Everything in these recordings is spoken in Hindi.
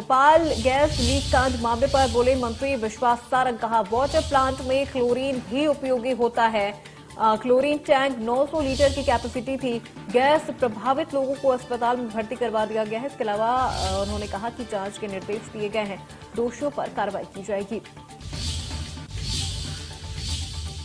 भोपाल गैस लीक कांड मामले पर बोले मंत्री विश्वास सारंग। कहा वाटर प्लांट में क्लोरीन भी उपयोगी होता है। क्लोरीन टैंक 900 लीटर की कैपेसिटी थी। गैस प्रभावित लोगों को अस्पताल में भर्ती करवा दिया गया है। इसके अलावा उन्होंने कहा कि जांच के निर्देश दिए गए हैं, दोषियों पर कार्रवाई की जाएगी।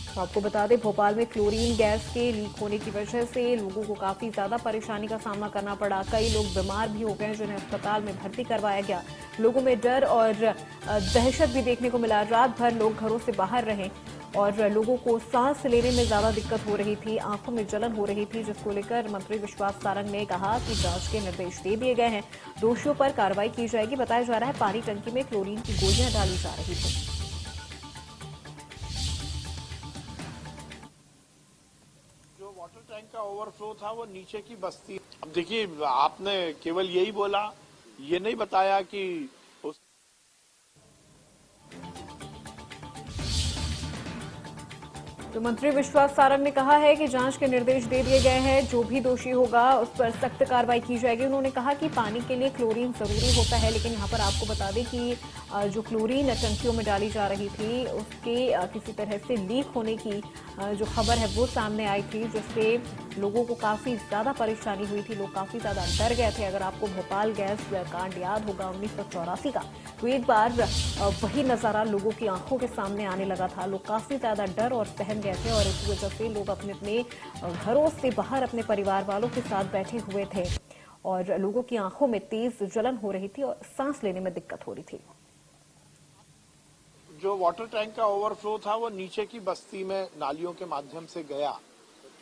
तो आपको बता दें, भोपाल में क्लोरीन गैस के लीक होने की वजह से लोगों को काफी ज्यादा परेशानी का सामना करना पड़ा। कई लोग बीमार भी हो गए, जिन्हें अस्पताल में भर्ती करवाया गया। लोगों में डर और दहशत भी देखने को मिला। रात भर लोग घरों से बाहर रहे और लोगों को सांस लेने में ज्यादा दिक्कत हो रही थी, आंखों में जलन हो रही थी, जिसको लेकर मंत्री विश्वास सारंग ने कहा कि जांच के निर्देश दे दिए गए हैं, दोषियों पर कार्रवाई की जाएगी। बताया जा रहा है पानी टंकी में क्लोरीन की गोलियां डाली जा रही थी। वाटर टैंक का ओवरफ्लो था वो नीचे की बस्ती। अब देखिए, आपने केवल यही बोला, ये नहीं बताया कि उस तो मंत्री विश्वास सारंग ने कहा है कि जांच के निर्देश दे दिए गए हैं, जो भी दोषी होगा उस पर सख्त कार्रवाई की जाएगी। उन्होंने कहा कि पानी के लिए क्लोरीन जरूरी होता है, लेकिन यहाँ पर आपको बता दें कि जो क्लोरीन टंकियों में डाली जा रही थी, उसके किसी तरह से लीक होने की जो खबर है वो सामने आई थी, जिससे लोगों को काफी ज्यादा परेशानी हुई थी। लोग काफी ज्यादा डर गए थे। अगर आपको भोपाल गैस कांड याद होगा 1984 का, तो एक बार वही नजारा लोगों की आंखों के सामने आने लगा था। लोग काफी ज्यादा डर और सहम गए थे और इस वजह से लोग अपने अपने घरों से बाहर अपने परिवार वालों के साथ बैठे हुए थे और लोगों की आंखों में तेज जलन हो रही थी और सांस लेने में दिक्कत हो रही थी। जो वाटर टैंक का ओवरफ्लो था वो नीचे की बस्ती में नालियों के माध्यम से गया,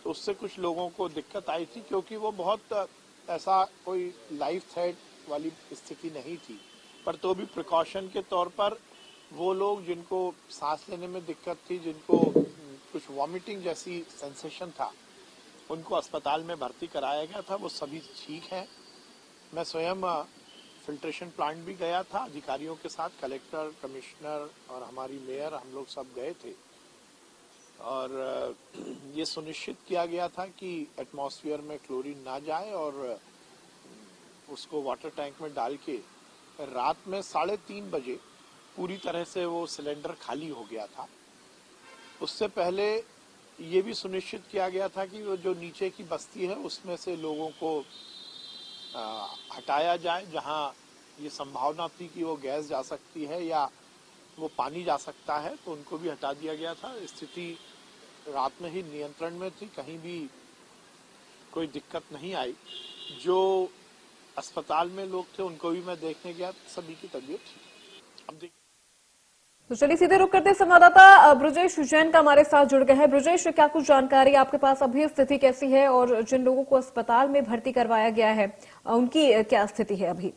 तो उससे कुछ लोगों को दिक्कत आई थी, क्योंकि वो बहुत ऐसा कोई लाइफ थ्रेट वाली स्थिति नहीं थी, पर तो भी प्रिकॉशन के तौर पर वो लोग जिनको सांस लेने में दिक्कत थी, जिनको कुछ वॉमिटिंग जैसी सेंसेशन था, उनको अस्पताल में भर्ती कराया गया था। वो सभी ठीक हैं। मैं स्वयं फिल्ट्रेशन प्लांट भी गया था अधिकारियों के साथ, कलेक्टर, कमिश्नर और हमारी मेयर, हम लोग सब गए थे और ये सुनिश्चित किया गया था कि एटमॉस्फेयर में क्लोरीन ना जाए और उसको वाटर टैंक में डाल के रात में 3:30 बजे पूरी तरह से वो सिलेंडर खाली हो गया था। उससे पहले ये भी सुनिश्चित किया गया था कि वो जो नीचे की बस्ती है उसमें से लोगों को हटाया जाए, जहां ये संभावना थी कि वो गैस जा सकती है या वो पानी जा सकता है, तो उनको भी हटा दिया गया था। स्थिति रात में ही नियंत्रण में थी, कहीं भी कोई दिक्कत नहीं आई। जो अस्पताल में लोग थे उनको भी मैं देखने गया, सभी की तबीयत ठीक। अब तो चलिए सीधे रुक करते संवाददाता ब्रजेश जैन का हमारे साथ जुड़ गए हैं। ब्रजेश, क्या कुछ जानकारी आपके पास? अभी स्थिति कैसी है और जिन लोगों को अस्पताल में भर्ती करवाया गया है उनकी क्या स्थिति है अभी?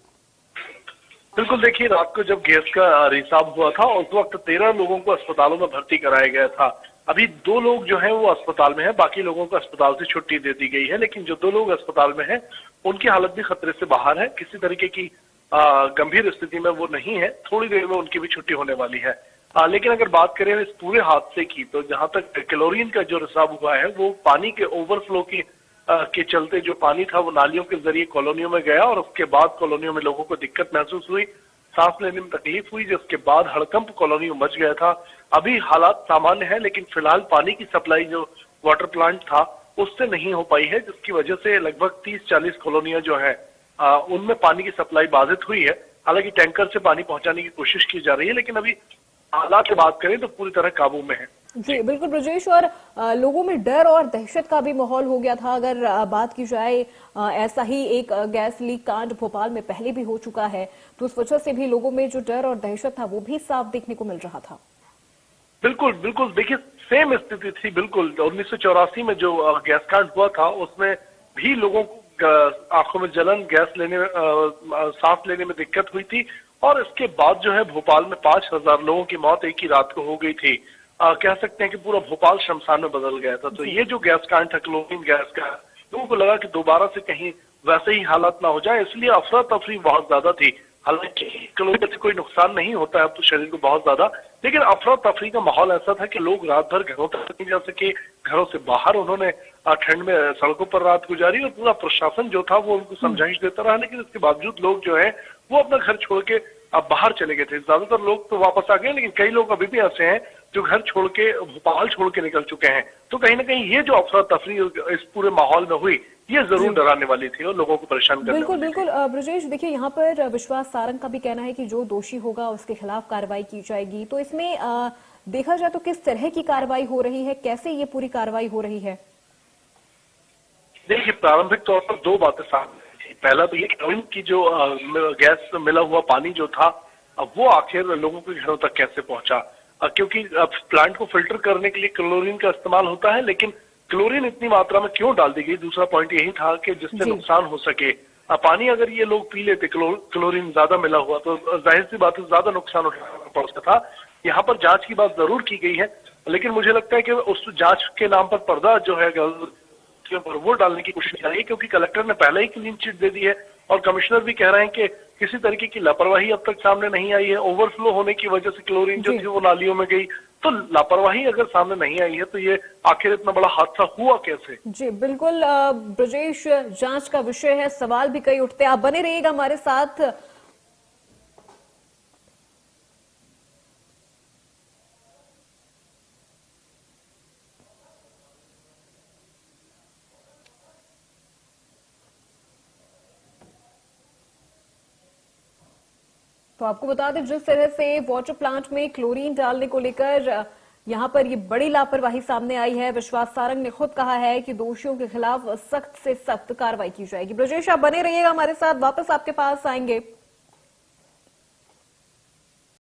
बिल्कुल, देखिए, रात को जब गैस का रिसाव हुआ था उस वक्त 13 लोगों को अस्पतालों में भर्ती कराया गया था। अभी 2 लोग जो हैं वो अस्पताल में हैं, बाकी लोगों को अस्पताल से छुट्टी दे दी गई है। लेकिन जो 2 लोग अस्पताल में हैं उनकी हालत भी खतरे से बाहर है, किसी तरीके की गंभीर स्थिति में वो नहीं है। थोड़ी देर में उनकी भी छुट्टी होने वाली है। लेकिन अगर बात करें इस पूरे हादसे की, तो जहां तक क्लोरीन का जो रिसाव हुआ है वो पानी के ओवरफ्लो के चलते जो पानी था वो नालियों के जरिए कॉलोनियों में गया और उसके बाद कॉलोनियों में लोगों को दिक्कत महसूस हुई, सांस लेने में तकलीफ हुई, जिसके बाद हड़कंप कॉलोनी में मच गया था। अभी हालात सामान्य है, लेकिन फिलहाल पानी की सप्लाई जो वाटर प्लांट था उससे नहीं हो पाई है, जिसकी वजह से लगभग 30-40 कॉलोनियां जो है उनमें पानी की सप्लाई बाधित हुई है। हालांकि टैंकर से पानी पहुंचाने की कोशिश की जा रही है, लेकिन अभी हालात की बात करें तो पूरी तरह काबू में है। जी बिल्कुल ब्रजेश, और लोगों में डर और दहशत का भी माहौल हो गया था। अगर बात की जाए, ऐसा ही एक गैस लीक कांड भोपाल में पहले भी हो चुका है, तो उस वजह से भी लोगों में जो डर और दहशत था वो भी साफ देखने को मिल रहा था। बिल्कुल बिल्कुल, देखिए, सेम स्थिति थी। बिल्कुल 1984 में जो गैस कांड हुआ था उसमें भी लोगों को आंखों में जलन, गैस लेने में, सांस लेने में दिक्कत हुई थी और इसके बाद जो है भोपाल में 5000 लोगों की मौत एक ही रात को हो गई थी। कह सकते हैं कि पूरा भोपाल शमशान में बदल गया था। तो ये जो गैस कांड था क्लोरीन गैस का, लोगों को लगा कि दोबारा से कहीं वैसे ही हालात ना हो जाए, इसलिए अफरा तफरी बहुत ज्यादा थी। हालांकि क्लोरीन से कोई नुकसान नहीं होता है अब तो शरीर को बहुत ज्यादा, लेकिन अफरा तफरी का माहौल ऐसा था कि लोग रात भर घरों तक नहीं जा सके, घरों से बाहर उन्होंने ठंड में सड़कों पर रात गुजारी और पूरा प्रशासन जो था वो उनको समझाइश देता रहा, लेकिन इसके बावजूद लोग जो है वो अपना घर छोड़ के अब बाहर चले गए थे। ज्यादातर लोग तो वापस आ गए, लेकिन कई लोग अभी भी ऐसे हैं जो घर छोड़ के भोपाल छोड़ के निकल चुके हैं। तो कहीं ना कहीं ये जो अफरा तफरी इस पूरे माहौल में हुई, ये जरूर डराने वाली थी और लोगों को परेशान करने बिल्कुल वाली थी। बिल्कुल ब्रजेश, देखिए यहाँ पर विश्वास सारंग का भी कहना है कि जो दोषी होगा उसके खिलाफ कार्रवाई की जाएगी। तो इसमें देखा जाए तो किस तरह की कार्रवाई हो रही है, कैसे ये पूरी कार्रवाई हो रही है? देखिए, प्रारंभिक तौर पर दो बातें सामने आई थी। पहला तो ये कि जो गैस मिला हुआ पानी जो था, अब वो आखिर लोगों के घरों तक कैसे पहुंचा, क्योंकि प्लांट को फिल्टर करने के लिए क्लोरीन का इस्तेमाल होता है, लेकिन क्लोरीन इतनी मात्रा में क्यों डाल दी गई? दूसरा पॉइंट यही था कि जिससे नुकसान हो सके। पानी अगर ये लोग पी लेते क्लोरीन ज्यादा मिला हुआ, तो जाहिर सी बात है ज्यादा नुकसान उठाना पड़ सकता था। यहाँ पर जांच की बात जरूर की गई है, लेकिन मुझे लगता है कि उस जांच के नाम पर पर्दा जो है पर वो डालने की कोशिश की है, क्योंकि कलेक्टर ने पहले ही क्लीन चिट दे दी है और कमिश्नर भी कह रहे हैं कि किसी तरीके की लापरवाही अब तक सामने नहीं आई है। ओवरफ्लो होने की वजह से क्लोरीन जो थी वो नालियों में गई, तो लापरवाही अगर सामने नहीं आई है तो ये आखिर इतना बड़ा हादसा हुआ कैसे? जी बिल्कुल ब्रजेश, जांच का विषय है, सवाल भी कई उठते हैं। आप बने रहिएगा हमारे साथ। तो आपको बता दें, जिस तरह से वाटर प्लांट में क्लोरीन डालने को लेकर यहां पर ये बड़ी लापरवाही सामने आई है, विश्वास सारंग ने खुद कहा है कि दोषियों के खिलाफ सख्त से सख्त कार्रवाई की जाएगी। ब्रजेश, आप बने रहिएगा हमारे साथ, वापस आपके पास आएंगे।